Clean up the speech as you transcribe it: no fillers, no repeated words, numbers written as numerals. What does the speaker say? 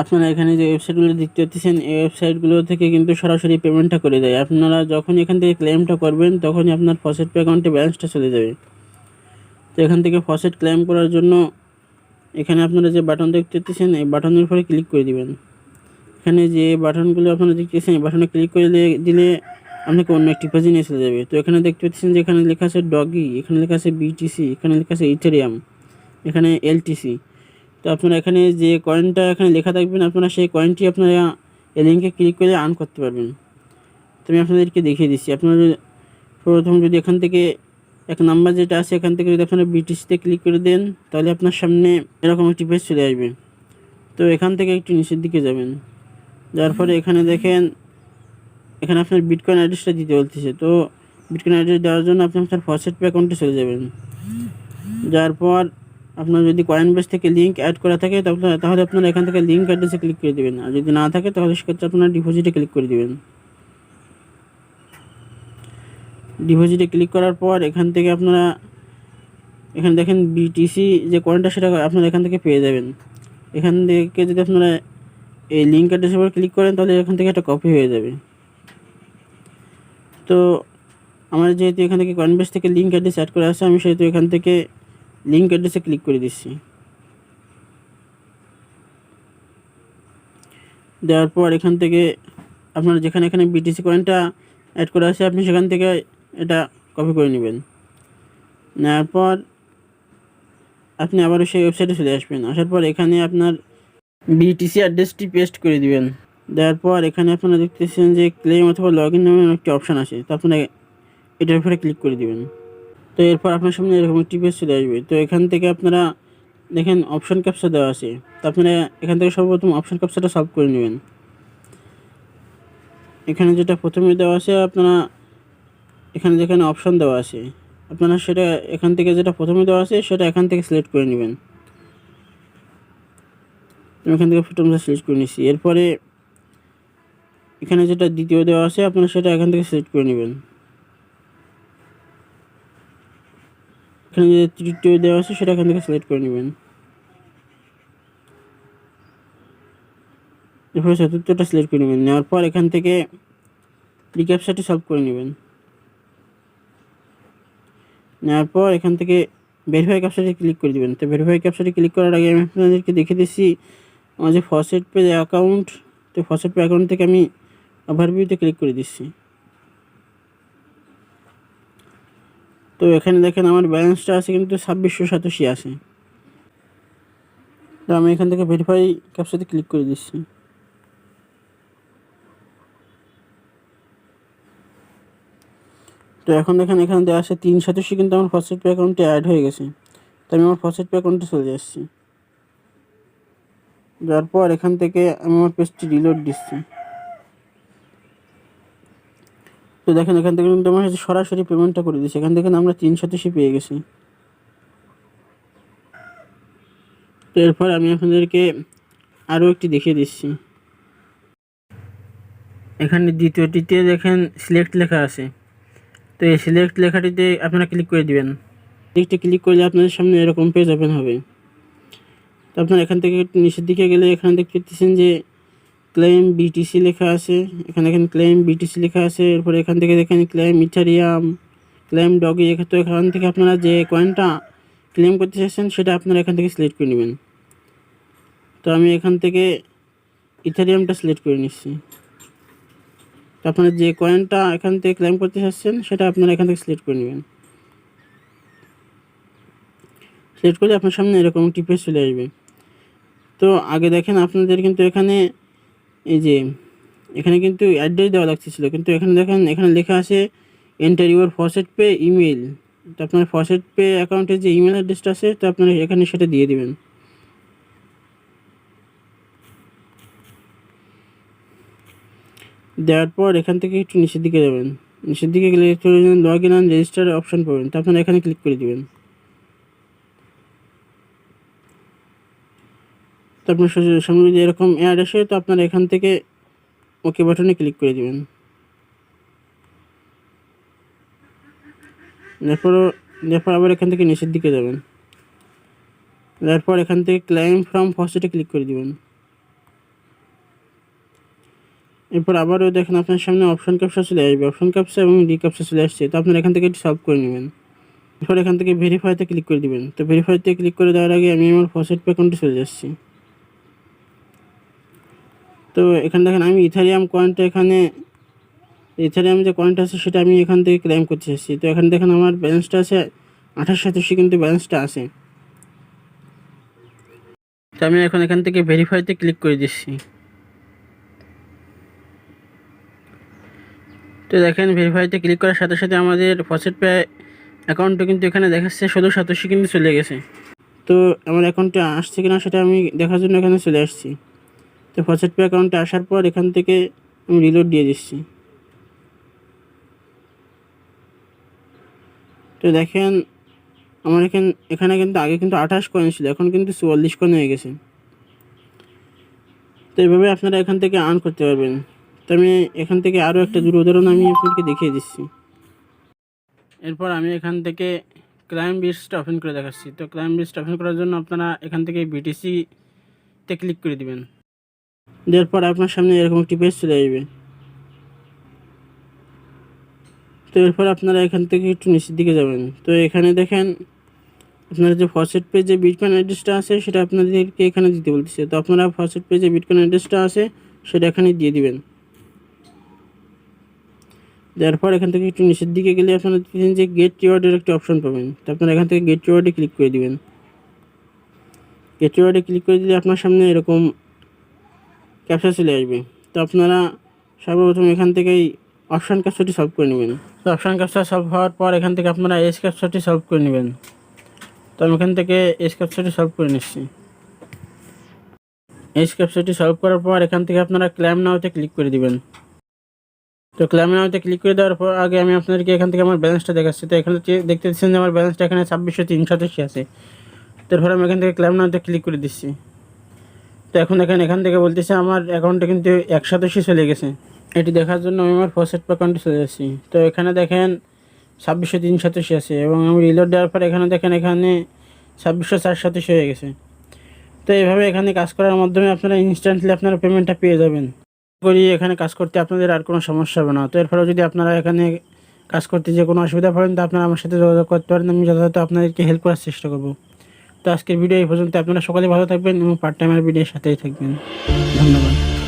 আপনারা এখানে যে ওয়েবসাইটগুলো দেখতে পাচ্ছেন, এই ওয়েবসাইটগুলো থেকে কিন্তু সরাসরি পেমেন্টটা করে দেয়। আপনারা যখন এখান থেকে ক্লেমটা করবেন তখনই আপনার ফসেট পে অ্যাকাউন্টে ব্যালেন্সটা চলে যাবে। তো এখান থেকে ফসেট ক্লেম করার জন্য এখানে আপনারা যে বাটন দেখতে পাচ্ছেন, এই বাটনের উপরে ক্লিক করে দিবেন। এখানে যে বাটনগুলো আপনারা দেখতেছেন, এই বাটনে ক্লিক করে দিলে আপনাকে অন্য একটি পেজে নিয়ে চলে যাবে। তো এখানে দেখতে পাচ্ছেন যে এখানে লেখা আছে ডগি, এখানে লেখা আছে বিটিসি, এখানে লেখা আছে ইথেরিয়াম, এখানে এলটিসি। তো আপনারা এখানে যে কয়েনটা এখানে লেখা থাকবেন, আপনারা সেই কয়েনটি আপনারা এই লিঙ্কে ক্লিক করে আর্ন করতে পারবেন। তো আমি আপনাদেরকে দেখিয়ে দিচ্ছি। আপনারা প্রথম যদি এখান থেকে এক নাম্বার যেটা আছে, এখান থেকে যদি আপনারা বিটিসিতে ক্লিক করে দেন, তাহলে আপনার সামনে এরকম একটি পেজ চলে আসবে। তো এখান থেকে একটু নিচের দিকে যাবেন, যার পরে এখানে দেখেন এখানে আপনার বিটকয়েন অ্যাড্রেসটা দিতে বলতেছে। তো বিটকয়েন অ্যাড্রেস দেওয়ার জন্য আপনি আপনার ফসেট পে অ্যাকাউন্টে চলে যাবেন। যার পর আপনার যদি কয়েন বেস থেকে লিঙ্ক অ্যাড করা থাকে তাহলে আপনারা এখান থেকে লিঙ্ক অ্যাড্রেসে ক্লিক করে দেবেন, আর যদি না থাকে তাহলে সেক্ষেত্রে আপনারা ডিপোজিটে ক্লিক করে দেবেন। ডিপোজিটে ক্লিক করার পর এখান থেকে আপনারা এখানে দেখেন বিটিসি যে কয়েনটা, সেটা আপনারা এখান থেকে পেয়ে যাবেন। এখান থেকে যদি আপনারা এই লিঙ্ক অ্যাড্রেসের উপর ক্লিক করেন, তাহলে এখান থেকে একটা কপি হয়ে যাবে। তো আমার যেহেতু এখান থেকে কয়েন বেস থেকে লিঙ্ক অ্যাড্রেস অ্যাড করা আছে, আমি সেহেতু এখান থেকে লিঙ্ক অ্যাড্রেসে ক্লিক করে দিচ্ছি। দেওয়ার পর এখান থেকে আপনারা যেখানে এখানে বিটিসি কয়েনটা অ্যাড করা আছে, আপনি সেখান থেকে এটা কপি করে নেবেন। নেওয়ার পর আপনি আবারও সেই ওয়েবসাইটে চলে আসবেন। আসার পর এখানে আপনার বিটিসি অ্যাড্রেসটি পেস্ট করে দিবেন। দেওয়ার পর এখানে আপনারা দেখতেছেন যে ক্লেম অথবা লগ ইন নামে একটি অপশান আছে, তো আপনারা এটার উপরে ক্লিক করে দিবেন। তো এরপর আপনার সামনে এরকম একটি পেজ চলে আসবে। তো এখান থেকে আপনারা দেখেন অপশান ক্যাপচা দেওয়া আছে, তো আপনারা এখান থেকে সর্বপ্রথম অপশান ক্যাপচাটা সলভ করে নেবেন। এখানে যেটা প্রথমে দেওয়া আছে, আপনারা এখানে যেখানে অপশান দেওয়া আছে, আপনারা সেটা এখান থেকে যেটা প্রথমে দেওয়া আছে সেটা এখান থেকে সিলেক্ট করে নেবেন। আমি এখান থেকে প্রথমটা সিলেক্ট করে নিচ্ছি। এরপরে এখানে যেটা দ্বিতীয় দেওয়া আছে, আপনারা সেটা এখান থেকে সিলেক্ট করে নেবেন। এখানে যে তৃতীয় দেওয়া আছে সেটা এখান থেকে সিলেক্ট করে নেবেন। এরপরে চতুর্থটা সিলেক্ট করে নেবেন। নেওয়ার পর এখান থেকে রিক্যাপচাটি সলভ করে নেবেন। নেওয়ার পর এখান থেকে ভেরিফাই ক্যাপচাটি ক্লিক করে দেবেন। তো ভেরিফাই ক্যাপচাটি ক্লিক করার আগে আমি আপনাদেরকে দেখে দিচ্ছি আমার যে ফসেট পে অ্যাকাউন্ট। তো ফসেট পে অ্যাকাউন্ট থেকে আমি ওভারভিউতে ক্লিক করে দিচ্ছি। তো এখানে দেখেন আমার ব্যালেন্সটা আছে কিন্তু 2687 আছে। তো আমি এখান থেকে ভেরিফাই ক্যাপচাতে ক্লিক করে দিচ্ছি। তো এখন দেখেন এখানে দেওয়া আছে 387 কিন্তু আমার ফসেট পে অ্যাকাউন্টে অ্যাড হয়ে গেছে। তো আমি আমার ফসেট পে অ্যাকাউন্টে চলে যাচ্ছি। যার পর এখান থেকে আমি আমার পেজটি রিলোড দিচ্ছি। তো দেখেন এখান থেকে কিন্তু আমার সরাসরি পেমেন্টটা করে দিচ্ছি। এখান থেকে আমরা 387 পেয়ে গেছি। তো এরপর আমি আপনাদেরকে আরও একটি দেখিয়ে দিচ্ছি। এখানে দ্বিতীয়টিতে দেখেন সিলেক্ট লেখা আছে। তো এই সিলেক্ট লেখাটিতে আপনারা ক্লিক করে দিবেন। দিকটি ক্লিক করলে আপনাদের সামনে এরকম পেজ ওপেন হবে। তো আপনারা এখান থেকে একটু নিচের দিকে গেলে এখানে দেখতে পাচ্ছেন যে ক্লেম বিটিসি লেখা আছে। এখানে দেখেন ক্লেম বিটিসি লেখা আছে। এরপরে এখান থেকে দেখেন ক্লেম ইথারিয়াম, ক্লেম ডগি। তো এখান থেকে আপনারা যে কয়েনটা ক্লেম করতে চাইছেন সেটা আপনারা এখান থেকে সিলেক্ট করে নেবেন। তো আমি এখান থেকে ইথারিয়ামটা সিলেক্ট করে নিচ্ছি। তো আপনারা যে কয়েনটা এখান থেকে ক্লেম করতে চাচ্ছেন সেটা আপনারা এখান থেকে সিলেক্ট করে নেবেন। সিলেক্ট করলে আপনার সামনে এরকম একটি পেজ চলে আসবে। তো আগে দেখেন আপনাদের কিন্তু এখানে এই যে এখানে কিন্তু অ্যাড্রেস দেওয়া লাগতেছিল, কিন্তু এখানে দেখেন এখানে লেখা আছে enter your faucet pay email. তো আপনার ফসেট পে অ্যাকাউন্টের যে ইমেল অ্যাড্রেসটা আছে, তো আপনারা এখানে সেটা দিয়ে দেবেন। দেওয়ার পর এখান থেকে একটু নিচের দিকে যাবেন। নিচের দিকে গেলে log in and register option পাবেন। তো আপনারা এখানে ক্লিক করে দেবেন। তো আপনার সামনে যদি এরকম অ্যাড আসে, তো আপনারা এখান থেকে ওকে বাটনে ক্লিক করে দেবেন। এরপরও এরপর আবার এখান থেকে নিচের দিকে যাবেন, এরপর এখান থেকে ক্লেম ফ্রম ফসেটে ক্লিক করে দিবেন। এরপর আবারও দেখেন আপনার সামনে অপশন ক্যাপচা চলে আসবে, অপশন ক্যাপচা এবং রিক্যাপচা চলে আসছে। তো আপনারা এখান থেকে এটি সলভ করে নেবেন। এরপর এখান থেকে ভেরিফাইতে ক্লিক করে দিবেন। তো ভেরিফাইতে ক্লিক করে দেওয়ার আগে আমি আমার ফসেট পে অ্যাকাউন্টে চলে যাচ্ছি। তো এখানে দেখেন আমি ইথারিয়াম কয়েনটা ইথারিয়াম যে কয়েনটা আছে সেটা আমি এখান থেকে ক্লেম করতে চাচ্ছি। তো এখানে দেখেন আমার ব্যালেন্সটা আছে 2887, কিন্তু ব্যালেন্সটা আছে। তো আমি এখন এখান থেকে ভেরিফাইতে ক্লিক করে দিচ্ছি। তো দেখেন ভেরিফাইতে ক্লিক করার সাথে সাথে আমাদের ফসেট পে অ্যাকাউন্টটা কিন্তু এখানে দেখাচ্ছে 1687 কিন্তু চলে গেছে। তো আমার অ্যাকাউন্টে আসছে কিনা সেটা আমি দেখার জন্য এখানে চলে আসছি। তো ফসেট পে অ্যাকাউন্টে আসার পর এখান থেকে আমি রিলোড দিয়ে দিচ্ছি। তো দেখেন আমার এখানে কিন্তু আগে কিন্তু 28 কয়েন ছিল, এখন কিন্তু 44 কয়েন হয়ে গেছে। তো এইভাবে আপনারা এখান থেকে আর্ন করতে পারবেন। তো আমি এখান থেকে আরও একটা উদাহরণ আমি আপনাদেরকে দেখিয়ে দিচ্ছি। এরপর আমি এখান থেকে ক্লাইম বিটসটা ওপেন করে দেখাচ্ছি। তো ক্লাইম বিটসটা ওপেন করার জন্য আপনারা এখান থেকে বিটিসিতে ক্লিক করে দিবেন। দেওয়ার পর আপনার সামনে এরকম একটি পেজ চলে আসবে। তো এরপর আপনারা এখান থেকে একটু নিচের দিকে যাবেন। তো এখানে দেখেন আপনারা যে ফসেট পে যে বিটকয়েন অ্যাড্রেসটা আছে সেটা আপনাদেরকে এখানে দিতে বলতেছে। তো আপনারা ফসেট পে যে বিটকয়েন অ্যাড্রেসটা আছে সেটা এখানে দিয়ে দিবেন। দেওয়ার পর এখান থেকে একটু নিচের দিকে গেলে আপনারা দেখেন যে গেট রিওয়ার্ডের একটা অপশন পাবেন। তো আপনারা এখান থেকে গেট রিওয়ার্ডে ক্লিক করে দিবেন। গেট রিওয়ার্ডে ক্লিক করে দিলে আপনার সামনে এরকম ক্যাপচা চলে আসবে। তো আপনারা সর্বপ্রথম এখান থেকেই অপশান ক্যাপচাটি সলভ করে নেবেন। তো অপশান ক্যাপচা সলভ হওয়ার পর এখান থেকে আপনারা এজ ক্যাপচাটি সলভ করে নেবেন। তো আমি এখান থেকে এজ ক্যাপচাটি সলভ করে নিচ্ছি। এজ ক্যাপচাটি সলভ করার পর এখান থেকে আপনারা ক্লেম নাওতে ক্লিক করে দিবেন। তো ক্লেম নাওতে ক্লিক করে দেওয়ার পর আগে আমি আপনাদেরকে এখান থেকে আমার ব্যালেন্সটা দেখাচ্ছি। তো এখানে দেখতে পাচ্ছেন যে আমার ব্যালেন্সটা এখানে 2683 আছে। তারপর আমি এখান থেকে ক্লেম নাওতে ক্লিক করে দিচ্ছি। তো এখন এখান থেকে বলতেছে আমার অ্যাকাউন্টে কিন্তু 187 চলে গেছে। এটি দেখার জন্য আমি আমার ফসেট পে অ্যাকাউন্টে চলে যাচ্ছি। তো এখানে দেখেন 2683 আছে এবং আমি রিলোড দেওয়ার পর এখানে দেখেন এখানে 2687 হয়ে গেছে। তো এইভাবে এখানে কাজ করার মাধ্যমে আপনারা ইনস্ট্যান্টলি আপনারা পেমেন্টটা পেয়ে যাবেন। করি এখানে কাজ করতে আপনাদের আর কোনো সমস্যা হবে না। তো এরপরেও যদি আপনারা এখানে কাজ করতে যে কোনো অসুবিধা পড়েন তো আপনারা আমার সাথে যোগাযোগ করতে পারেন, আমি যথাযথ আপনাদেরকে হেল্প করার চেষ্টা করব। তো আজকের ভিডিও এই পর্যন্ত। আপনারা সকলে ভালো থাকবেন এবং পার্ট টাইমের ভিডিওর সাথেই থাকবেন। ধন্যবাদ।